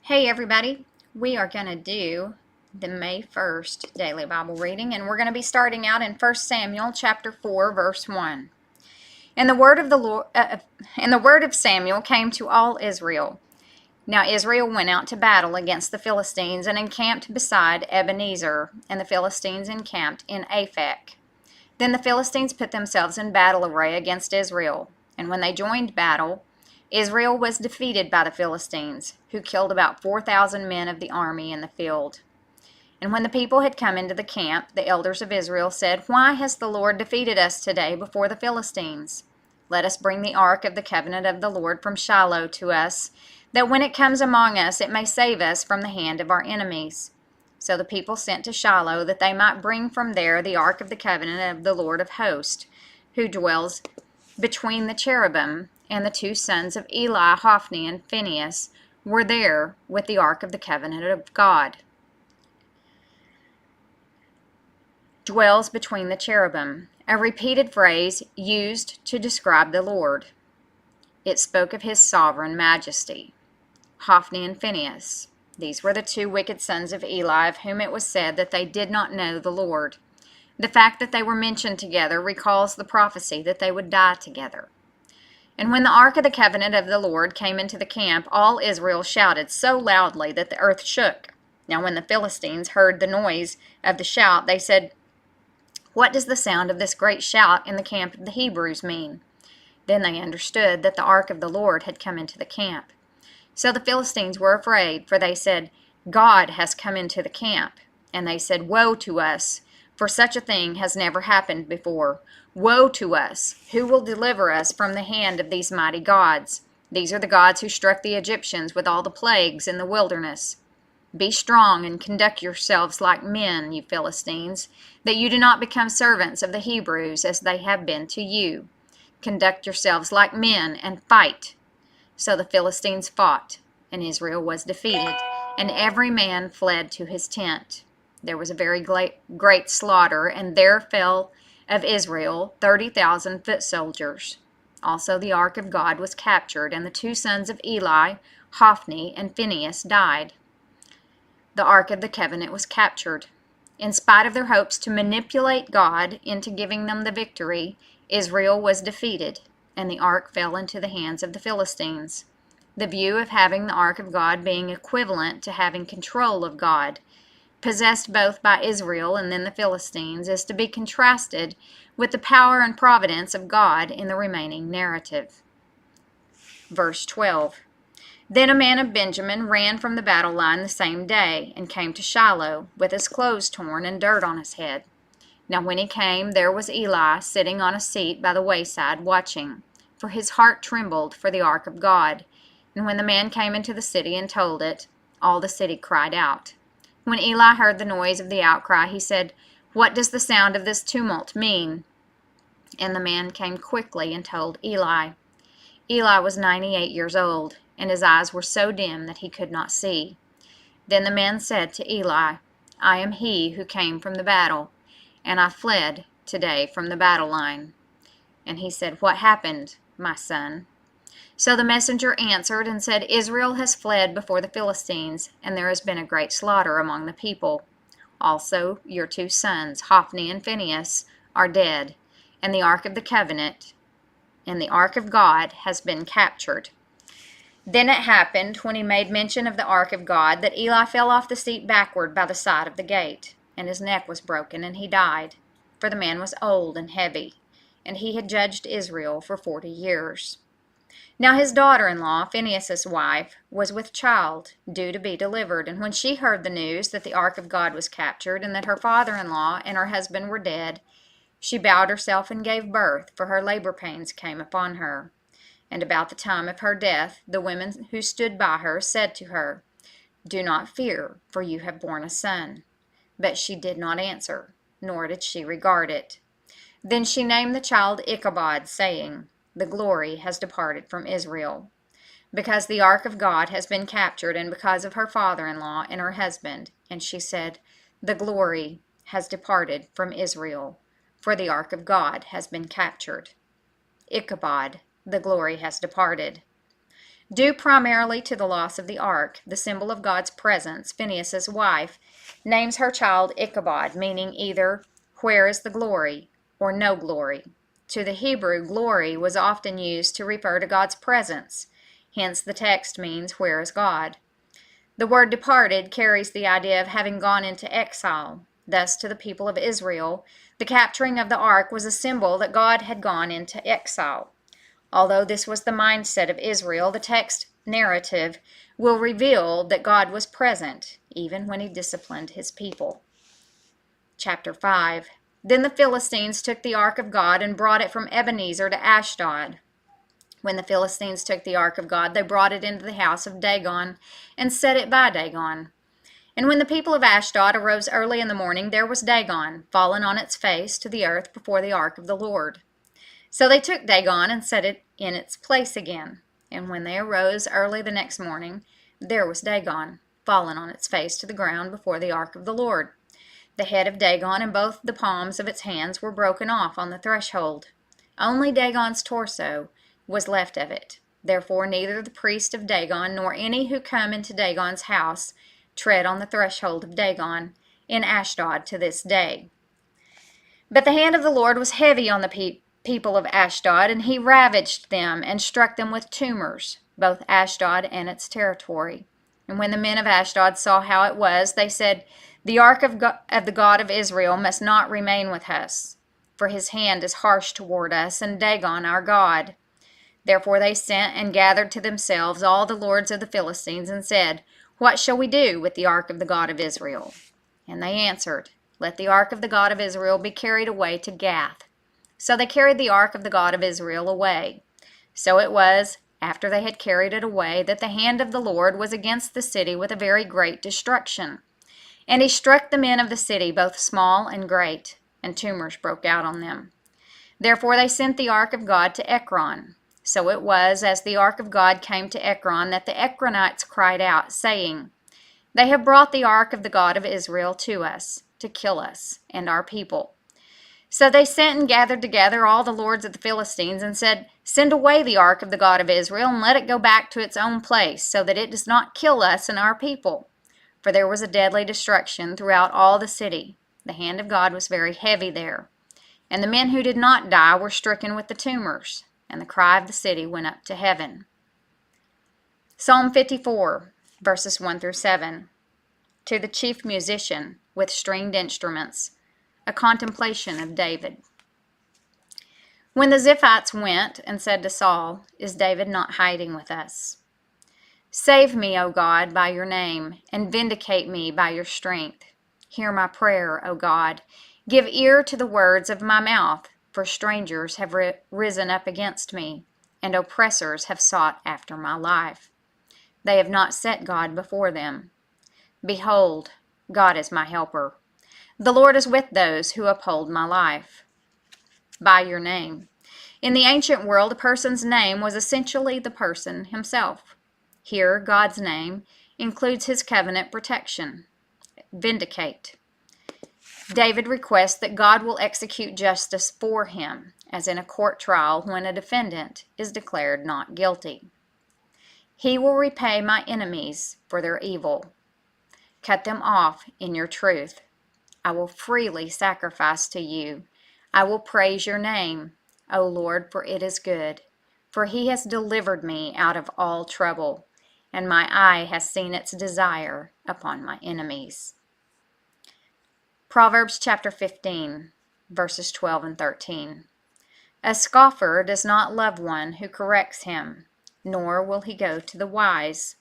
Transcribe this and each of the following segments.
Hey everybody, we are going to do the May 1st daily Bible reading, and we're going to be starting out in 1 Samuel chapter 4 verse 1. And the word of Samuel came to all Israel. Now Israel went out to battle against the Philistines and encamped beside Ebenezer, and the Philistines encamped in Aphek. Then the Philistines put themselves in battle array against Israel, and when they joined battle, Israel was defeated by the Philistines, who killed about 4,000 men of the army in the field. And when the people had come into the camp, the elders of Israel said, "Why has the Lord defeated us today before the Philistines? Let us bring the ark of the covenant of the Lord from Shiloh to us, that when it comes among us it may save us from the hand of our enemies." So the people sent to Shiloh, that they might bring from there the ark of the covenant of the Lord of hosts, who dwells between the cherubim. And the two sons of Eli, Hophni and Phinehas, were there with the ark of the covenant of God. Dwells between the cherubim, a repeated phrase used to describe the Lord. It spoke of his sovereign majesty. Hophni and Phinehas, these were the two wicked sons of Eli, of whom it was said that they did not know the Lord. The fact that they were mentioned together recalls the prophecy that they would die together. And when the ark of the covenant of the Lord came into the camp, all Israel shouted so loudly that the earth shook. Now when the Philistines heard the noise of the shout, they said, "What does the sound of this great shout in the camp of the Hebrews mean?" Then they understood that the ark of the Lord had come into the camp. So the Philistines were afraid, for they said, "God has come into the camp." And they said, "Woe to us, for such a thing has never happened before. Woe to us! Who will deliver us from the hand of these mighty gods? These are the gods who struck the Egyptians with all the plagues in the wilderness. Be strong and conduct yourselves like men, you Philistines, that you do not become servants of the Hebrews as they have been to you. Conduct yourselves like men and fight." So the Philistines fought, and Israel was defeated, and every man fled to his tent. There was a very great slaughter, and there fell of Israel 30,000 foot soldiers. Also the ark of God was captured, and the two sons of Eli, Hophni and Phinehas, died. The ark of the covenant was captured. In spite of their hopes to manipulate God into giving them the victory, Israel was defeated, and the ark fell into the hands of the Philistines. The view of having the ark of God being equivalent to having control of God, possessed both by Israel and then the Philistines, is to be contrasted with the power and providence of God in the remaining narrative. Verse 12. Then a man of Benjamin ran from the battle line the same day, and came to Shiloh, with his clothes torn and dirt on his head. Now when he came, there was Eli sitting on a seat by the wayside watching, for his heart trembled for the ark of God. And when the man came into the city and told it, all the city cried out. When Eli heard the noise of the outcry, he said, "What does the sound of this tumult mean?" And the man came quickly and told Eli. Eli was 98 years old, and his eyes were so dim that he could not see. Then the man said to Eli, "I am he who came from the battle, and I fled today from the battle line." And he said, "What happened, my son?" So the messenger answered and said, "Israel has fled before the Philistines, and there has been a great slaughter among the people. Also your two sons, Hophni and Phinehas, are dead, and the ark of the covenant and the ark of God has been captured." Then it happened, when he made mention of the ark of God, that Eli fell off the seat backward by the side of the gate, and his neck was broken, and he died. For the man was old and heavy, and he had judged Israel for 40 years. Now his daughter-in-law, Phinehas' wife, was with child, due to be delivered. And when she heard the news that the ark of God was captured, and that her father-in-law and her husband were dead, she bowed herself and gave birth, for her labor pains came upon her. And about the time of her death, the women who stood by her said to her, "Do not fear, for you have borne a son." But she did not answer, nor did she regard it. Then she named the child Ichabod, saying, "The glory has departed from Israel," because the ark of God has been captured, and because of her father-in-law and her husband. And she said, "The glory has departed from Israel, for the ark of God has been captured." Ichabod, the glory has departed. Due primarily to the loss of the ark, the symbol of God's presence, Phinehas' wife names her child Ichabod, meaning either "where is the glory" or "no glory." To the Hebrew, glory was often used to refer to God's presence. Hence the text means, "Where is God?" The word departed carries the idea of having gone into exile. Thus, to the people of Israel, the capturing of the ark was a symbol that God had gone into exile. Although this was the mindset of Israel, the text narrative will reveal that God was present, even when he disciplined his people. Chapter 5. Then the Philistines took the ark of God and brought it from Ebenezer to Ashdod. When the Philistines took the ark of God, they brought it into the house of Dagon and set it by Dagon. And when the people of Ashdod arose early in the morning, there was Dagon, fallen on its face to the earth before the ark of the Lord. So they took Dagon and set it in its place again. And when they arose early the next morning, there was Dagon, fallen on its face to the ground before the ark of the Lord. The head of Dagon and both the palms of its hands were broken off on the threshold. Only Dagon's torso was left of it. Therefore neither the priest of Dagon nor any who come into Dagon's house tread on the threshold of Dagon in Ashdod to this day. But the hand of the Lord was heavy on the people of Ashdod, and he ravaged them and struck them with tumors, both Ashdod and its territory. And when the men of Ashdod saw how it was, they said, "The ark of the God of Israel must not remain with us, for his hand is harsh toward us, and Dagon our God." Therefore they sent and gathered to themselves all the lords of the Philistines, and said, "What shall we do with the ark of the God of Israel?" And they answered, "Let the ark of the God of Israel be carried away to Gath." So they carried the ark of the God of Israel away. So it was, after they had carried it away, that the hand of the Lord was against the city with a very great destruction. And he struck the men of the city, both small and great, and tumors broke out on them. Therefore they sent the ark of God to Ekron. So it was, as the ark of God came to Ekron, that the Ekronites cried out, saying, "They have brought the ark of the God of Israel to us, to kill us and our people." So they sent and gathered together all the lords of the Philistines and said, "Send away the ark of the God of Israel and let it go back to its own place, so that it does not kill us and our people." For there was a deadly destruction throughout all the city. The hand of God was very heavy there. And the men who did not die were stricken with the tumors, and the cry of the city went up to heaven. Psalm 54, verses 1 through 7. To the chief musician with stringed instruments, a contemplation of David. When the Ziphites went and said to Saul, "Is David not hiding with us?" "Save me, O God, by your name, and vindicate me by your strength. Hear my prayer, O God. Give ear to the words of my mouth, for strangers have risen up against me, and oppressors have sought after my life. They have not set God before them. Behold, God is my helper. The Lord is with those who uphold my life." By your name. In the ancient world, a person's name was essentially the person himself. Here, God's name includes his covenant protection. Vindicate. David requests that God will execute justice for him, as in a court trial when a defendant is declared not guilty. He will repay my enemies for their evil. Cut them off in your truth. I will freely sacrifice to you. I will praise your name, O Lord, for it is good. For he has delivered me out of all trouble, and my eye has seen its desire upon my enemies. Proverbs chapter 15, verses 12 and 13. A scoffer does not love one who corrects him, nor will he go to the wise.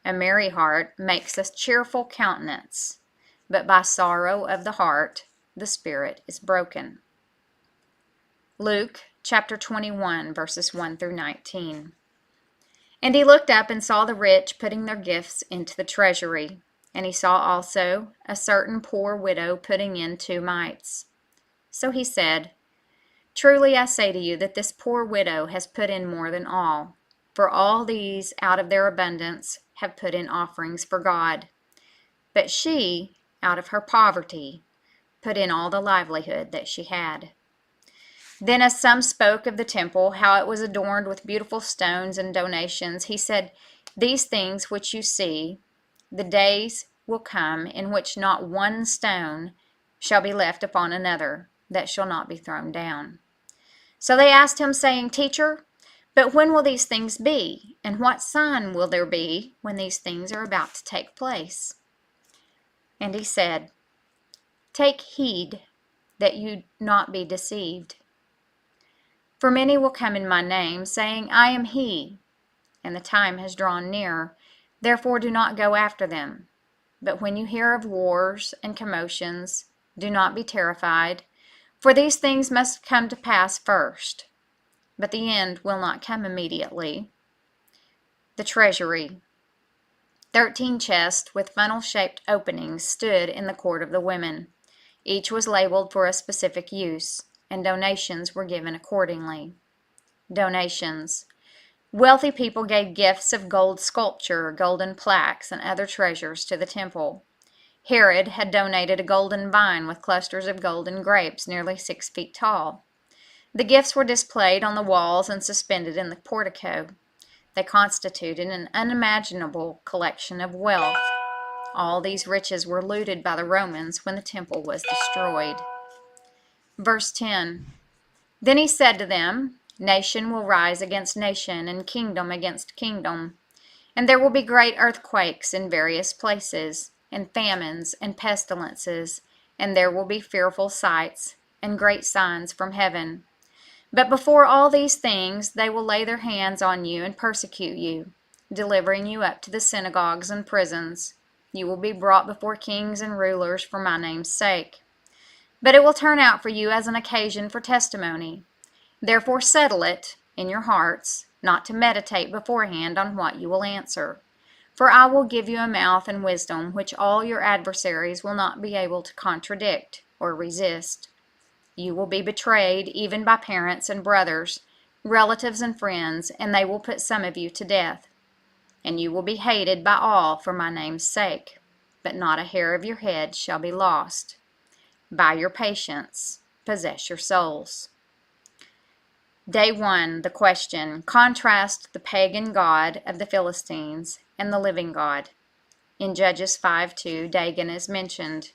A merry heart makes a cheerful countenance, but by sorrow of the heart the spirit is broken. Luke chapter 21, verses 1 through 19. And he looked up and saw the rich putting their gifts into the treasury. And he saw also a certain poor widow putting in 2 mites. So he said, "Truly I say to you that this poor widow has put in more than all, for all these out of their abundance have put in offerings for God. But she, out of her poverty, put in all the livelihood that she had." Then as some spoke of the temple, how it was adorned with beautiful stones and donations, he said, "These things which you see, the days will come in which not one stone shall be left upon another that shall not be thrown down." So they asked him, saying, "Teacher, but when will these things be? And what sign will there be when these things are about to take place?" And he said, "Take heed that you not be deceived. For many will come in my name, saying, 'I am he,' and the time has drawn near. Therefore do not go after them. But when you hear of wars and commotions, do not be terrified, for these things must come to pass first, but the end will not come immediately." The treasury. 13 chests with funnel-shaped openings stood in the court of the women. Each was labeled for a specific use, and donations were given accordingly. Donations. Wealthy people gave gifts of gold sculpture, golden plaques, and other treasures to the temple. Herod had donated a golden vine with clusters of golden grapes nearly 6 feet tall. The gifts were displayed on the walls and suspended in the portico. They constituted an unimaginable collection of wealth. All these riches were looted by the Romans when the temple was destroyed. Verse 10. Then he said to them, "Nation will rise against nation, and kingdom against kingdom. And there will be great earthquakes in various places, and famines and pestilences, and there will be fearful sights, and great signs from heaven. But before all these things they will lay their hands on you and persecute you, delivering you up to the synagogues and prisons. You will be brought before kings and rulers for my name's sake. But it will turn out for you as an occasion for testimony. Therefore settle it in your hearts, not to meditate beforehand on what you will answer. For I will give you a mouth and wisdom which all your adversaries will not be able to contradict or resist. You will be betrayed even by parents and brothers, relatives and friends, and they will put some of you to death. And you will be hated by all for my name's sake, but not a hair of your head shall be lost. By your patience, possess your souls." Day 1, the question. Contrast the pagan god of the Philistines and the living God. In Judges 5:2, Dagon is mentioned.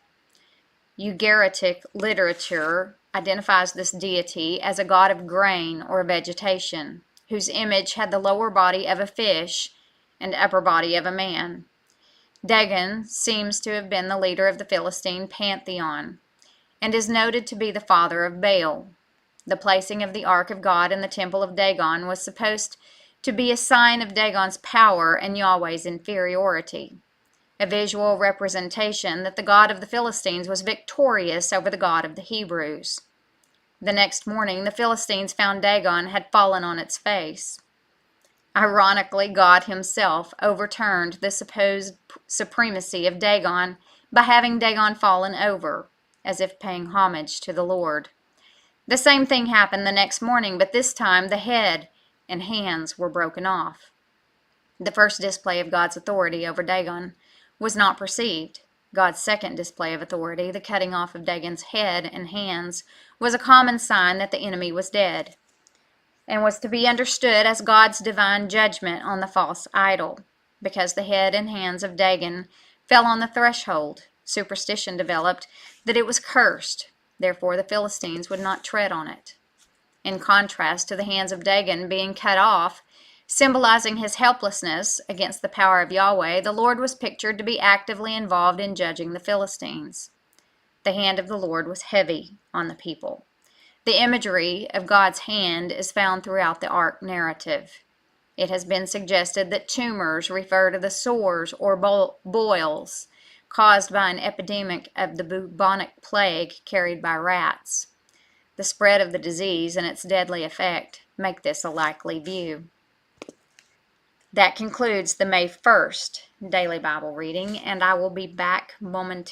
Ugaritic literature identifies this deity as a god of grain or vegetation, whose image had the lower body of a fish and upper body of a man. Dagon seems to have been the leader of the Philistine pantheon, and is noted to be the father of Baal. The placing of the Ark of God in the temple of Dagon was supposed to be a sign of Dagon's power and Yahweh's inferiority, a visual representation that the God of the Philistines was victorious over the God of the Hebrews. The next morning, the Philistines found Dagon had fallen on its face. Ironically, God himself overturned the supposed supremacy of Dagon by having Dagon fallen over, as if paying homage to the Lord. The same thing happened the next morning, but this time the head and hands were broken off. The first display of God's authority over Dagon was not perceived. God's second display of authority, the cutting off of Dagon's head and hands, was a common sign that the enemy was dead, and was to be understood as God's divine judgment on the false idol. Because the head and hands of Dagon fell on the threshold, superstition developed that it was cursed. Therefore the Philistines would not tread on it. In contrast to the hands of Dagon being cut off, symbolizing his helplessness against the power of Yahweh, the Lord was pictured to be actively involved in judging the Philistines. The hand of the Lord was heavy on the people. The imagery of God's hand is found throughout the Ark narrative. It has been suggested that tumors refer to the sores or boils caused by an epidemic of the bubonic plague carried by rats. The spread of the disease and its deadly effect make this a likely view. That concludes the May 1st Daily Bible Reading, and I will be back momentarily.